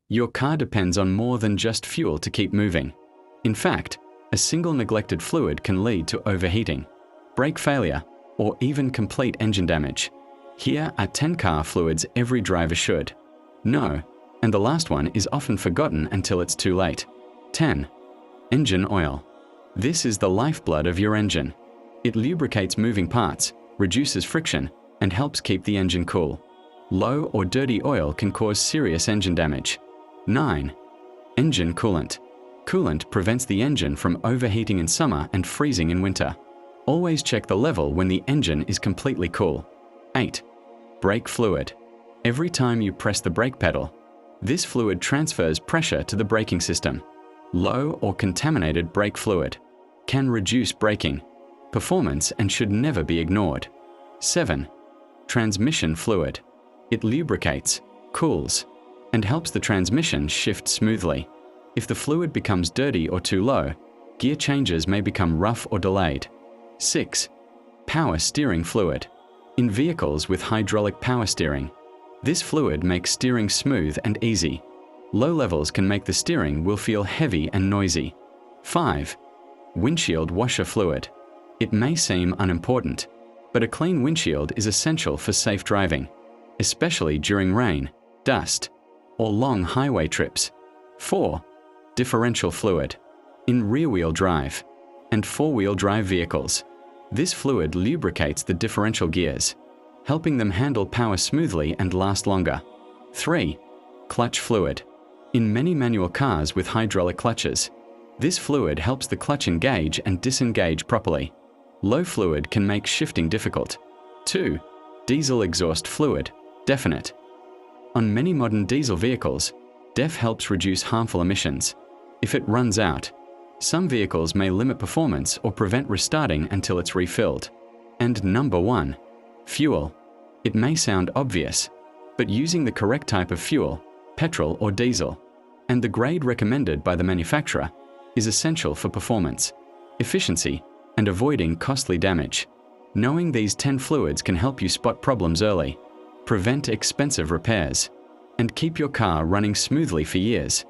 Your car depends on more than just fuel to keep moving. In fact, a single neglected fluid can lead to overheating, brake failure, or even complete engine damage. Here are 10 car fluids every driver should know, and the last one is often forgotten until it's too late. 10. Engine oil. This is the lifeblood of your engine. It lubricates moving parts, reduces friction, and helps keep the engine cool. Low or dirty oil can cause serious engine damage. 9. Engine coolant. Coolant prevents the engine from overheating in summer and freezing in winter. Always check the level when the engine is completely cool. 8. Brake fluid. Every time you press the brake pedal, this fluid transfers pressure to the braking system. Low or contaminated brake fluid can reduce braking performance and should never be ignored. 7. Transmission fluid. It lubricates, cools, and helps the transmission shift smoothly. If the fluid becomes dirty or too low, gear changes may become rough or delayed. 6. Power steering fluid. In vehicles with hydraulic power steering, this fluid makes steering smooth and easy. Low levels can make the steering wheel feel heavy and noisy. 5. Windshield washer fluid. It may seem unimportant, but a clean windshield is essential for safe driving, especially during rain, dust, or long highway trips. 4. Differential fluid. In rear-wheel drive and four-wheel drive vehicles, this fluid lubricates the differential gears, helping them handle power smoothly and last longer. 3. Clutch fluid. In many manual cars with hydraulic clutches, this fluid helps the clutch engage and disengage properly. Low fluid can make shifting difficult. 2. Diesel exhaust fluid, definite. On many modern diesel vehicles, DEF helps reduce harmful emissions. If it runs out, some vehicles may limit performance or prevent restarting until it's refilled. And number 1. Fuel. It may sound obvious, but using the correct type of fuel, petrol or diesel, and the grade recommended by the manufacturer, is essential for performance, efficiency, and avoiding costly damage. Knowing these 10 fluids can help you spot problems early, prevent expensive repairs, and keep your car running smoothly for years.